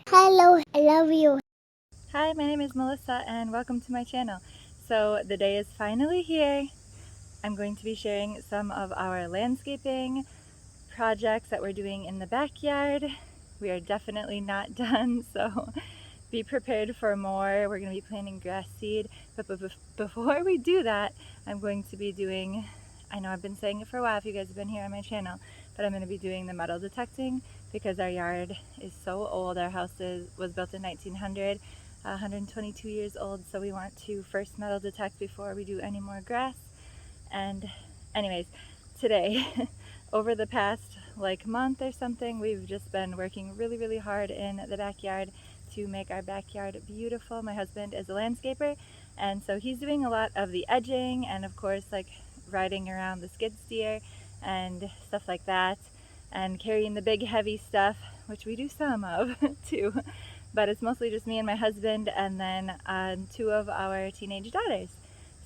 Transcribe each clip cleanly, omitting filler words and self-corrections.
Hello, I love you. Hi, my name is Melissa and welcome to my channel. So the day is finally here. I'm going to be sharing some of our landscaping projects that we're doing in the backyard. We are definitely not done, so be prepared for more. We're going to be planting grass seed, but before we do that, I'm going to be doing, I know I've been saying it for a while if you guys have been here on my channel, but I'm going to be doing the metal detecting because our yard is so old. Our house was built in 1900, 122 years old, so we want to first metal detect before we do any more grass. And anyways, today, over the past like month or something, we've just been working really hard in the backyard to make our backyard beautiful. My husband is a landscaper, and so he's doing a lot of the edging and of course like riding around the skid steer and stuff like that, and carrying the big heavy stuff, which we do some of too, but it's mostly just me and my husband and then two of our teenage daughters.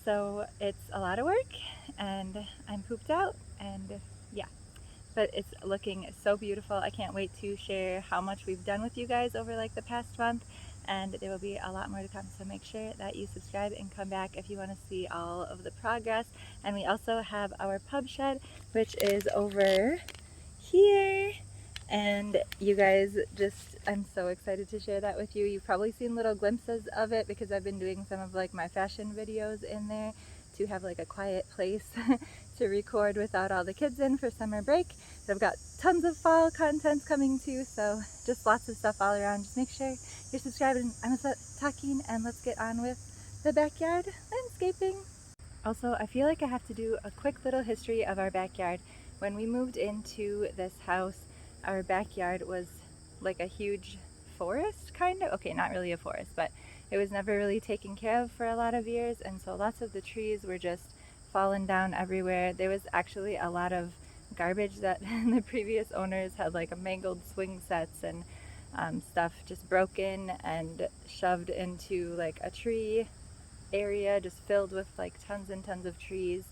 So it's a lot of work and I'm pooped out, and yeah, but it's looking so beautiful. I can't wait to share how much we've done with you guys over like the past month, and there will be a lot more to come, so make sure that you subscribe and come back if you want to see all of the progress. And we also have our pub shed, which is over here, and you guys, just I'm so excited to share that with you. You've probably seen little glimpses of it because I've been doing some of like my fashion videos in there to have like a quiet place to record without all the kids in for summer break. But I've got tons of fall content coming too, so just lots of stuff all around. Just make sure you're subscribed, and I'm gonna start talking and let's get on with the backyard landscaping. Also, I feel like I have to do a quick little history of our backyard. When we moved into this house, our backyard was like a huge forest, kind of. Okay, not really a forest, but it was never really taken care of for a lot of years, and so lots of the trees were just fallen down everywhere. There was actually a lot of garbage that the previous owners had, like mangled swing sets and stuff just broken and shoved into like a tree area, just filled with like tons and tons of trees.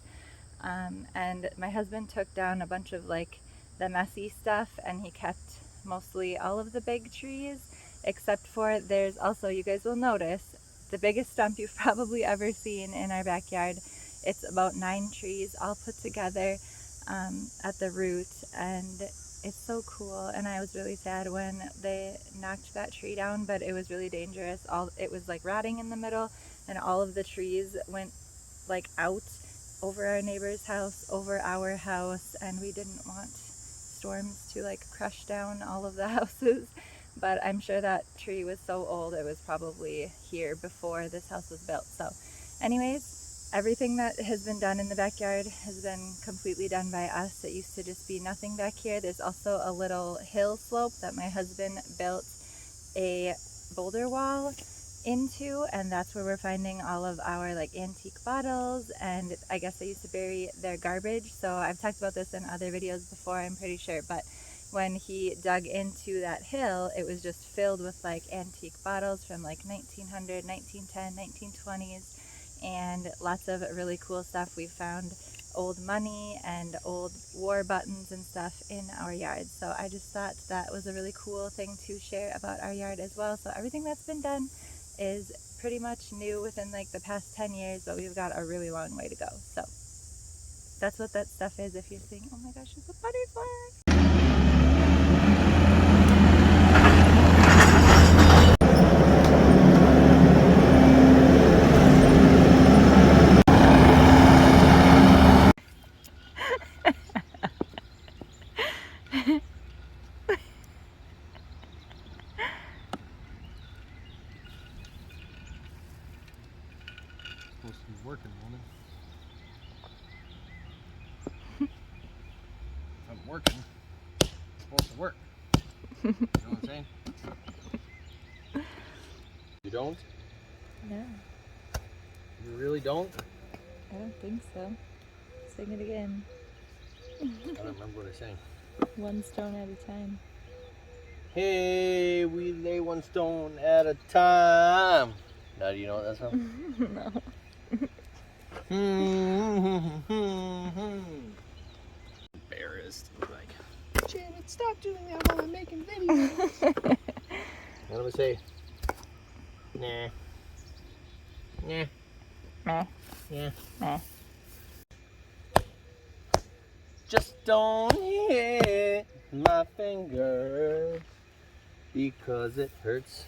And my husband took down a bunch of like the messy stuff, and he kept mostly all of the big trees, except for there's also, you guys will notice, the biggest stump you've probably ever seen in our backyard. It's about 9 trees all put together at the root, and it's so cool. And I was really sad when they knocked that tree down, but it was really dangerous. It was like rotting in the middle, and all of the trees went like out over our neighbor's house, over our house, and we didn't want storms to like crush down all of the houses. But I'm sure that tree was so old, it was probably here before this house was built. So anyways, everything that has been done in the backyard has been completely done by us. It used to just be nothing back here. There's also a little hill slope that my husband built a boulder wall into, and that's where we're finding all of our like antique bottles, and I guess they used to bury their garbage. So I've talked about this in other videos before, I'm pretty sure, but when he dug into that hill, it was just filled with like antique bottles from like 1900, 1910, 1920s, and lots of really cool stuff. We found old money and old war buttons and stuff in our yard. So I just thought that was a really cool thing to share about our yard as well. So everything that's been done is pretty much new within like the past 10 years, but we've got a really long way to go. So that's what that stuff is. If you're saying, oh my gosh, it's a butterfly. Supposed to be working, woman. If I'm working, it's supposed to work. You know what I'm saying? You don't? No, You really don't? I don't think so. Sing it again. I don't remember what I sang. One stone at a time. Hey, we lay one stone at a time. Now do you know what that's from? No. Embarrassed. Like, Janet, stop doing that while I'm making videos. You know what gonna say, nah. Nah. Meh. Yeah. Meh. Just don't hit my finger because it hurts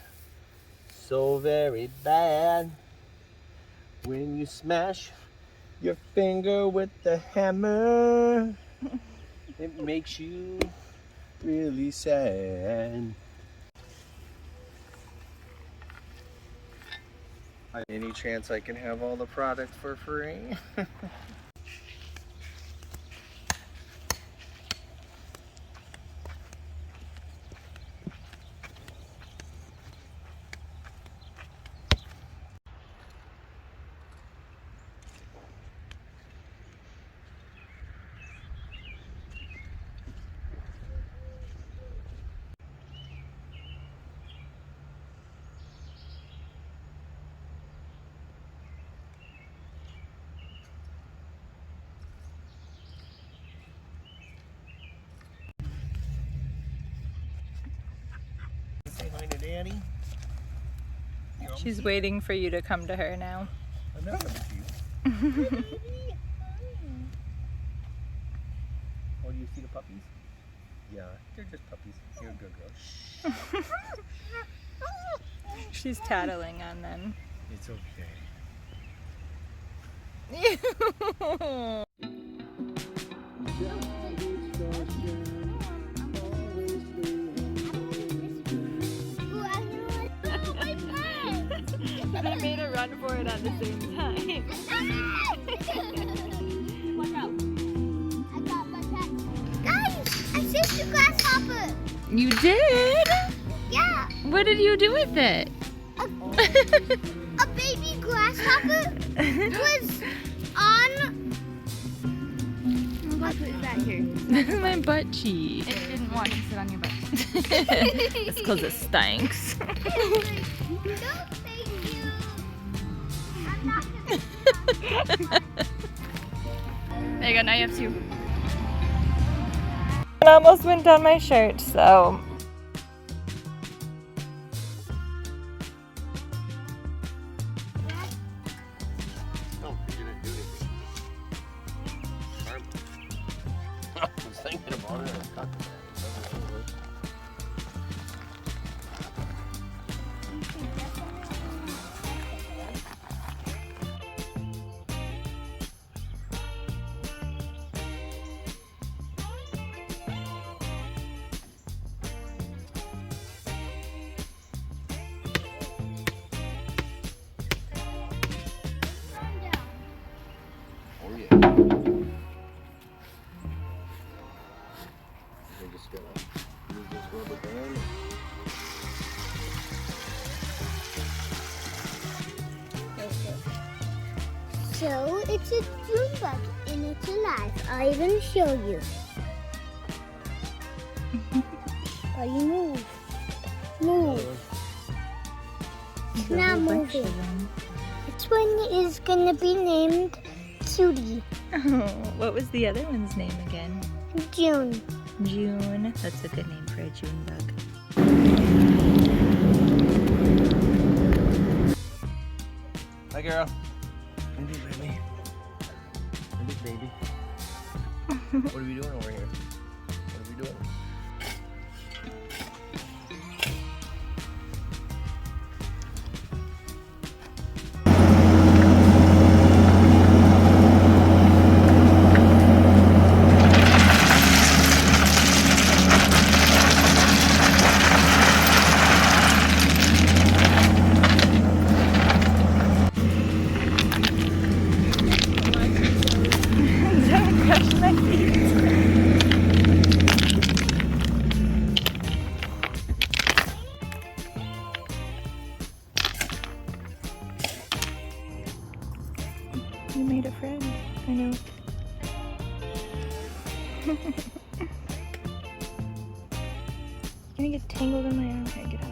so very bad when you smash your finger with the hammer. It makes you really sad. Any chance I can have all the product for free? Say hi to Daddy. She's waiting for you to come to her now. I'm not coming to you. Oh, do you see the puppies? Yeah, they're just puppies. You're a good girl. She's tattling on them. It's okay. They made a run for it at the same time. Watch out. I got my pet. Guys, I saved the grasshopper. You did? Yeah, What did you do with it? a baby grasshopper was on. What is that here? My butt cheek. It didn't want to sit on your butt. It's because it stinks. No, thank you. I'm not gonna. There you go, now you have two. I almost went down my shirt, so. Oh, you didn't do anything. I was thinking about it. I was talking about it. Oh yeah. We're just gonna use this rubber band. So it's a June bug and it's alive. I'll even show you. Buddy, move. Move. It's not moving. This one is gonna be named Cutie. Oh, what was the other one's name again? June. June. That's a good name for a June bug. Hi, girl. Hey, baby. Hey, baby. What are we doing over here? What are we doing? Don't crush my feet. You made a friend. I know. You're gonna get tangled in my arm. Here, get out.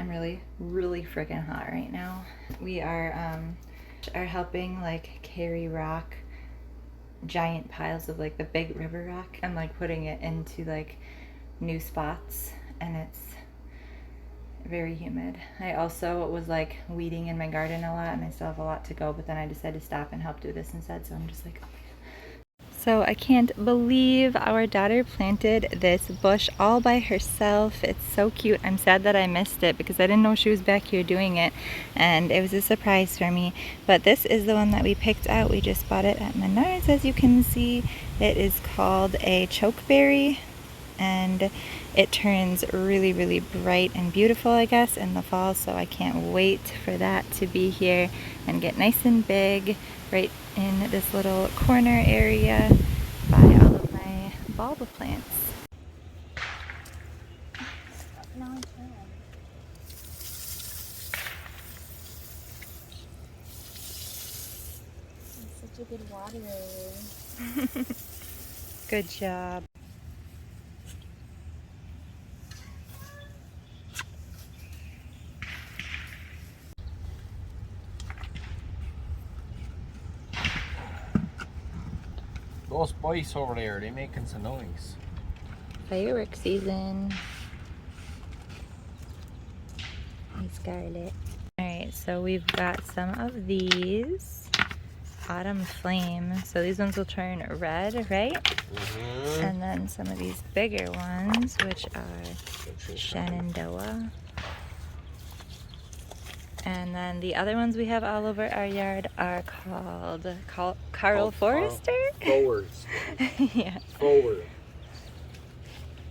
I'm really freaking hot right now. We are helping like carry rock, giant piles of like the big river rock, and like putting it into like new spots, and it's very humid. I also was like weeding in my garden a lot, and I still have a lot to go, but then I decided to stop and help do this instead, so I'm just like, oh my god. So I can't believe our daughter planted this bush all by herself. It's so cute. I'm sad that I missed it because I didn't know she was back here doing it, and it was a surprise for me. But this is the one that we picked out. We just bought it at Menards, as you can see. It is called a chokeberry, and it turns really bright and beautiful, I guess, in the fall, so I can't wait for that to be here and get nice and big right in this little corner area by all of my bulb plants. No, I can. It's such a good waterer. Good job. Those boys over there, they making some noise. Fireworks season. Hey, Scarlet. Alright, so we've got some of these autumn flame. So these ones will turn red, right? Mm-hmm. And then some of these bigger ones, which are Shenandoah. And then the other ones we have all over our yard are called Carl Forrester? Forwards. Yeah. Forward.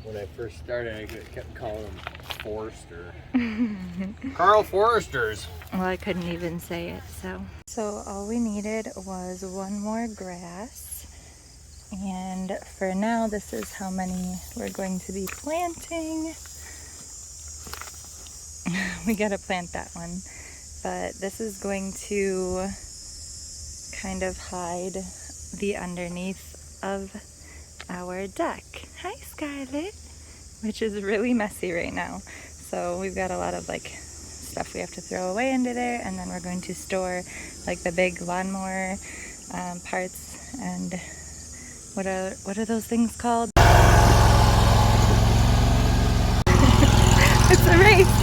When I first started, I kept calling them Forrester. Carl Forresters. Well, I couldn't even say it, so. So all we needed was one more grass. And for now, this is how many we're going to be planting. We gotta plant that one. But this is going to kind of hide the underneath of our deck. Hi, Scarlet! Which is really messy right now. So we've got a lot of like stuff we have to throw away into there, and then we're going to store like the big lawnmower parts, and what are those things called? It's a race!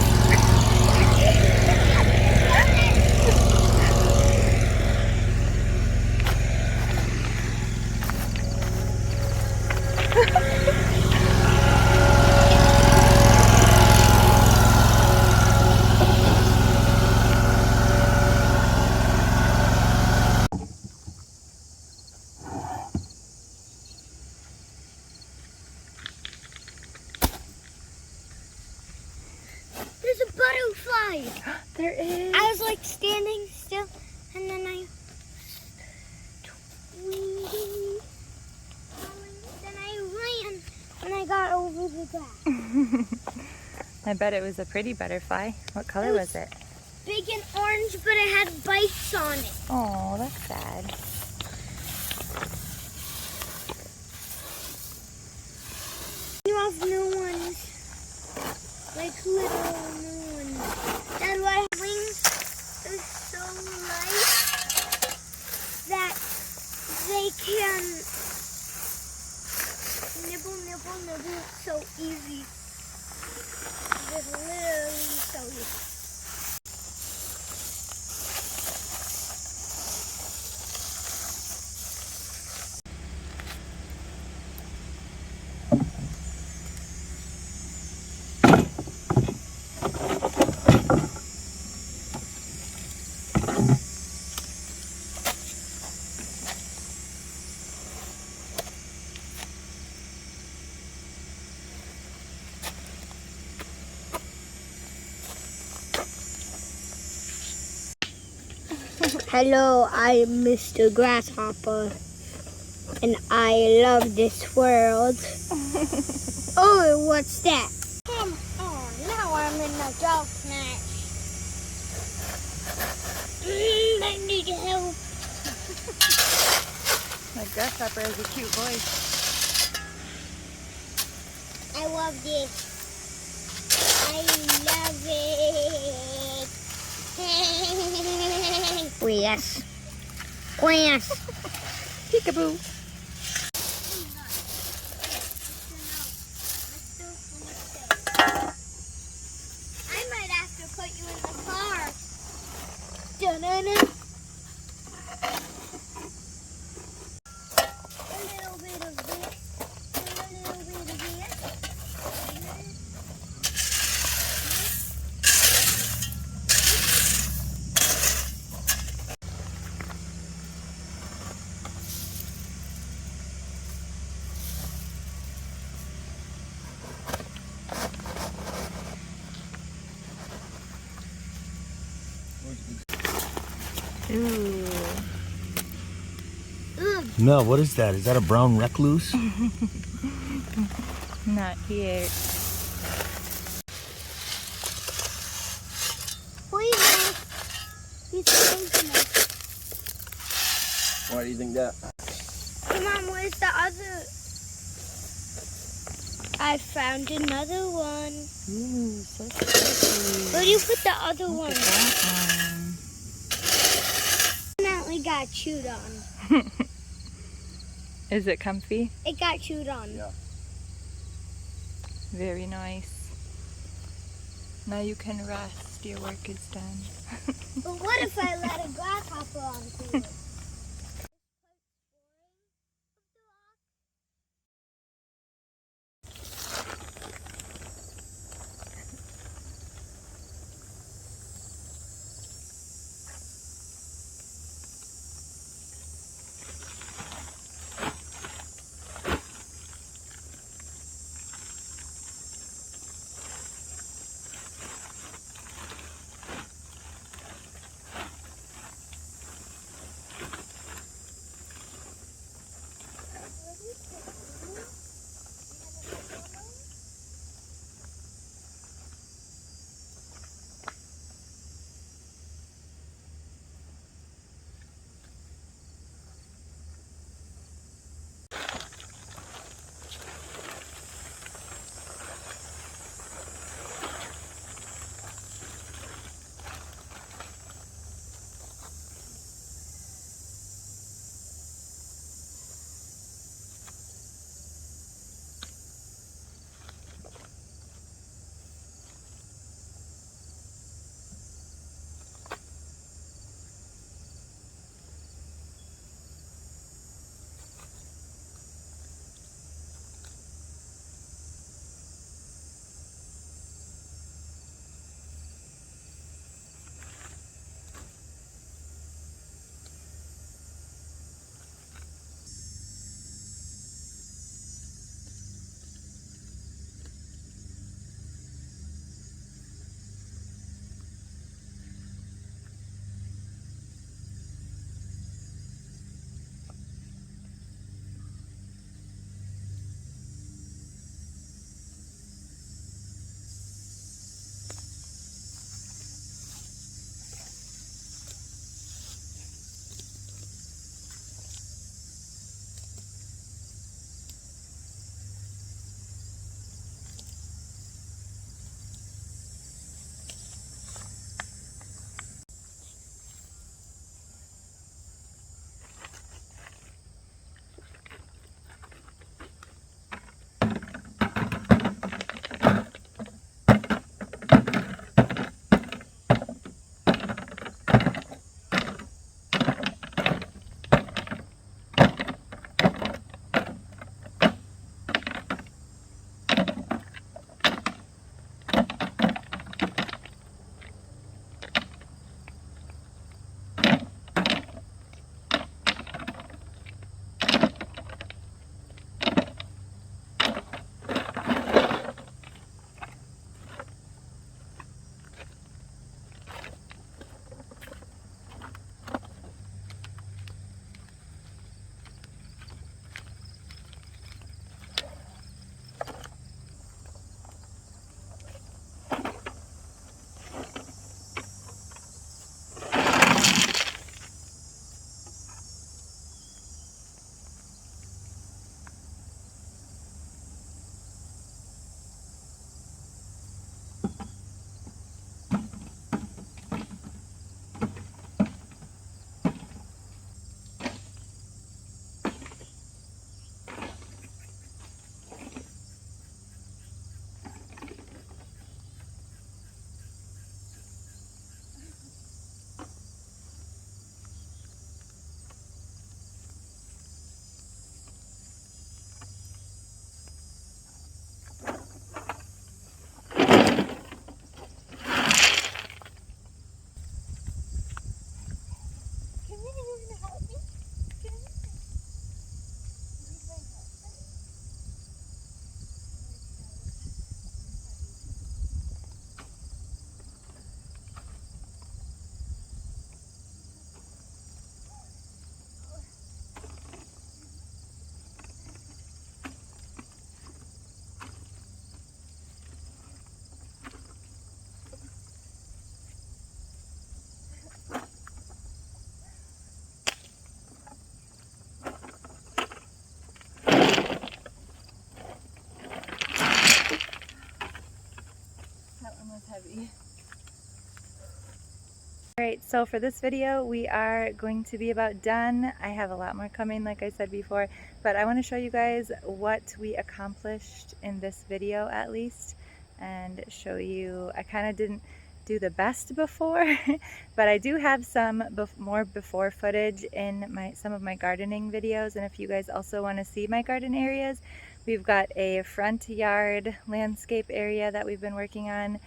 There's a butterfly. There is. I was like standing still, and then I ran when I got over the grass. I bet it was a pretty butterfly. What color was it? Big and orange, but it had bites on it. Oh, that's sad. You have new ones. Like little new ones. That's why wings are so light that they can nibble so easy. Just literally so easy. Hello, I'm Mr. Grasshopper, and I love this world. Oh, what's that? Come on, now I'm in the darkness. I need help. My grasshopper has a cute voice. I love this. I love it. Yes. Yes. Peekaboo. I might have to put you in the car. Dun-dun-dun. A little bit of this. And a little bit of this. Ooh. Ugh. Mel, what is that? Is that a brown recluse? Not here. Poison. He's poisonous. Why do you think that? Come on, where's the other? I found another one. Ooh, so pretty. Where do you put the other Look one? at that one. Definitely got chewed on. Is it comfy? It got chewed on. Yeah. Very nice. Now you can rest. Your work is done. But what if I let a grasshopper onto it? heavy. Alright, so for this video we are going to be about done. I have a lot more coming like I said before, but I want to show you guys what we accomplished in this video at least, and show you, I kind of didn't do the best before, but I do have some more before footage in some of my gardening videos, and if you guys also want to see my garden areas, we've got a front yard landscape area that we've been working on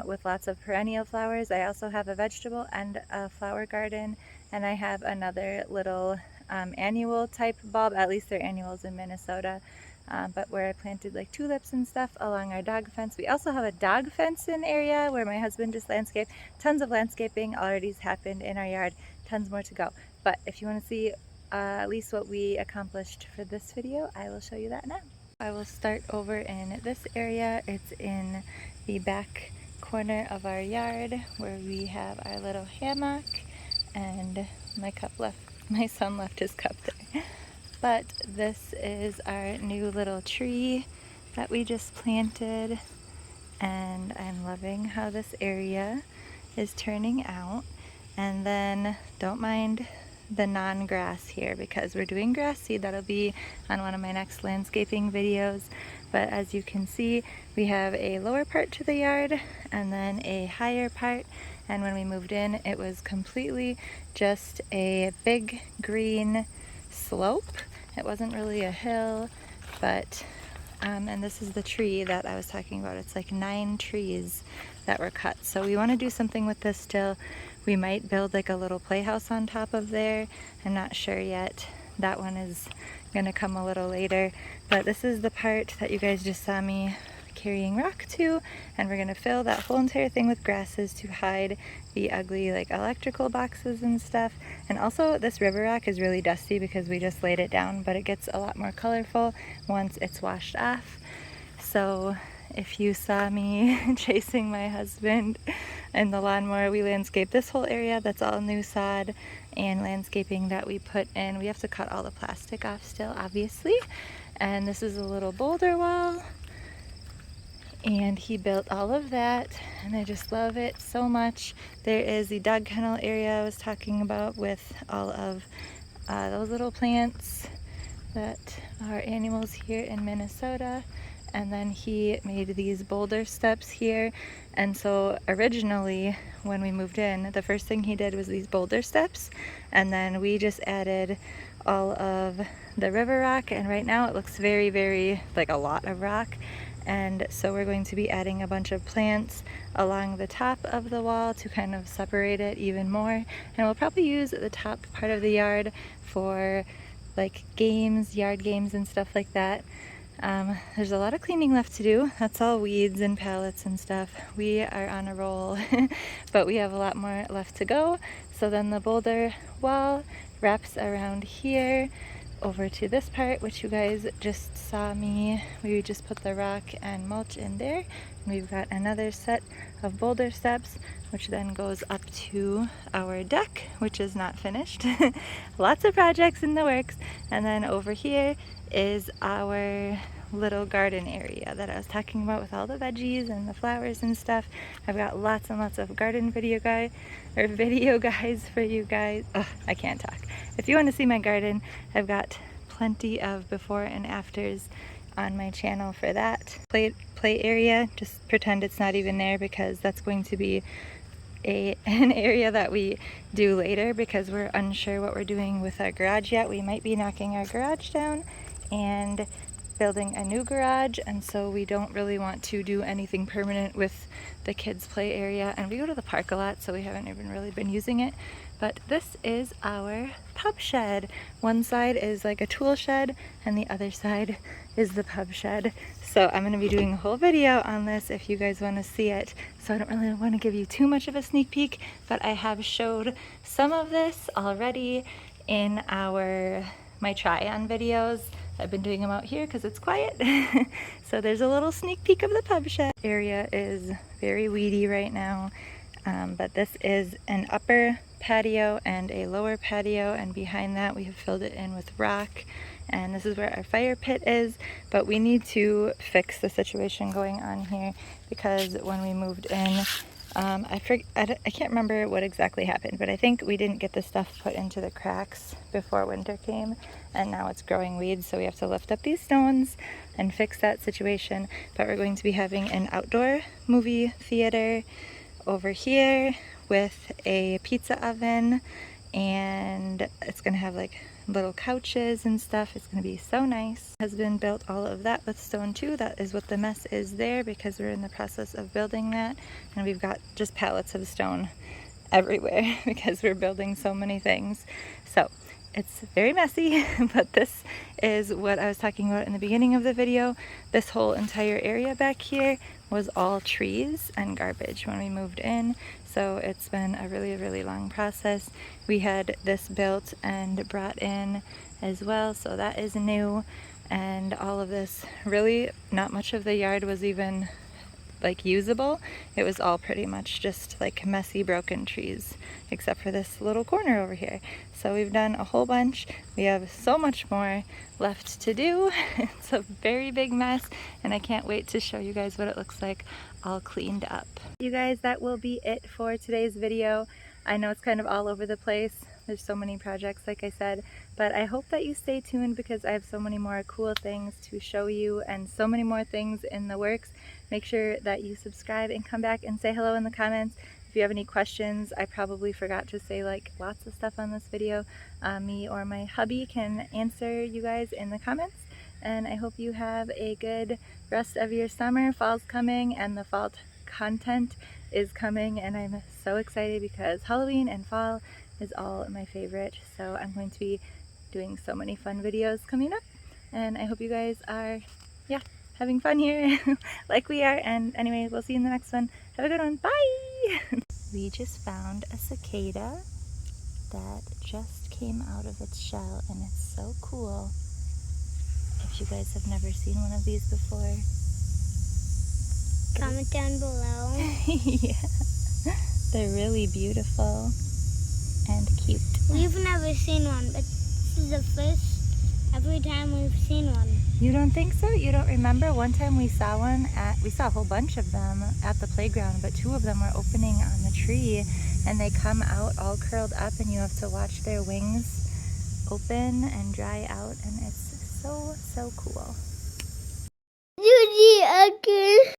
with lots of perennial flowers. I also have a vegetable and a flower garden, and I have another little annual type bulb, at least they're annuals in Minnesota, but where I planted like tulips and stuff along our dog fence. We also have a dog fence in area where my husband just landscaped. Tons of landscaping already has happened in our yard, tons more to go. But if you want to see at least what we accomplished for this video, I will show you that now. I will start over in this area. It's in the back corner of our yard where we have our little hammock, and my son left his cup there. But this is our new little tree that we just planted, and I'm loving how this area is turning out. And then don't mind the non-grass here because we're doing grass seed. That'll be on one of my next landscaping videos. But as you can see, we have a lower part to the yard and then a higher part, and when we moved in it was completely just a big green slope. It wasn't really a hill, but and this is the tree that I was talking about. It's like 9 trees that were cut. So we want to do something with this still. We might build like a little playhouse on top of there. I'm not sure yet. That one is going to come a little later. But this is the part that you guys just saw me carrying rock to, and we're going to fill that whole entire thing with grasses to hide the ugly like electrical boxes and stuff. And also this river rock is really dusty because we just laid it down, but it gets a lot more colorful once it's washed off. So if you saw me chasing my husband in the lawnmower, we landscaped this whole area. That's all new sod and landscaping that we put in. We have to cut all the plastic off still, obviously. And this is a little boulder wall, and he built all of that, and I just love it so much. There is the dog kennel area I was talking about with all of those little plants that are animals here in Minnesota. And then he made these boulder steps here. And so originally when we moved in, the first thing he did was these boulder steps, and then we just added all of the river rock, and right now it looks very, very like a lot of rock. And so we're going to be adding a bunch of plants along the top of the wall to kind of separate it even more. And we'll probably use the top part of the yard for like games, yard games and stuff like that. There's a lot of cleaning left to do. That's all weeds and pallets and stuff. We are on a roll, but we have a lot more left to go. So then the boulder wall wraps around here over to this part, which you guys just saw me. We just put the rock and mulch in there. And we've got another set of boulder steps, which then goes up to our deck, which is not finished. Lots of projects in the works. And then over here is our little garden area that I was talking about with all the veggies and the flowers and stuff. I've got lots and lots of garden video guys for you guys. Ugh, I can't talk. If you want to see my garden, I've got plenty of before and afters on my channel for that. Play area, just pretend it's not even there because that's going to be an area that we do later because we're unsure what we're doing with our garage yet. We might be knocking our garage down and building a new garage, and so we don't really want to do anything permanent with the kids' play area, and we go to the park a lot, so we haven't even really been using it. But this is our pub shed. One side is like a tool shed and the other side is the pub shed. So I'm going to be doing a whole video on this if you guys want to see it. So I don't really want to give you too much of a sneak peek, but I have showed some of this already in my try-on videos. I've been doing them out here because it's quiet. So there's a little sneak peek of the pub shed. Area is very weedy right now, but this is an upper patio and a lower patio, and behind that we have filled it in with rock and this is where our fire pit is, but we need to fix the situation going on here because when we moved in, I can't remember what exactly happened, but I think we didn't get the stuff put into the cracks before winter came, and now it's growing weeds, so we have to lift up these stones and fix that situation. But we're going to be having an outdoor movie theater over here with a pizza oven, and it's gonna have like little couches and stuff. It's gonna be so nice. My husband built all of that with stone too. That is what the mess is there because we're in the process of building that, and we've got just pallets of stone everywhere because we're building so many things. So it's very messy, but this is what I was talking about in the beginning of the video. This whole entire area back here was all trees and garbage when we moved in. So it's been a really, really long process. We had this built and brought in as well, so that is new. And all of this, really not much of the yard was even like usable. It was all pretty much just like messy broken trees, except for this little corner over here. So we've done a whole bunch. We have so much more left to do. It's a very big mess, and I can't wait to show you guys what it looks like all cleaned up. You guys, that will be it for today's video. I know it's kind of all over the place. There's so many projects, like I said, but I hope that you stay tuned because I have so many more cool things to show you and so many more things in the works. Make sure that you subscribe and come back and say hello in the comments. If you have any questions, I probably forgot to say like lots of stuff on this video. Me or my hubby can answer you guys in the comments. And I hope you have a good rest of your summer. Fall's coming and the fall content is coming, and I'm so excited because Halloween and fall is all my favorite. So I'm going to be doing so many fun videos coming up, and I hope you guys are, yeah, having fun here like we are. And anyway, we'll see you in the next one. Have a good one. Bye! We just found a cicada that just came out of its shell, and it's so cool. If you guys have never seen one of these before, Comment down below. yeah, they're really beautiful and cute. We've never seen one, but this is the first every time we've seen one. You don't think so? You don't remember? One time we saw one we saw a whole bunch of them at the playground, but 2 of them were opening on the tree, and they come out all curled up, and you have to watch their wings open and dry out, and it's so, so cool. Judy again.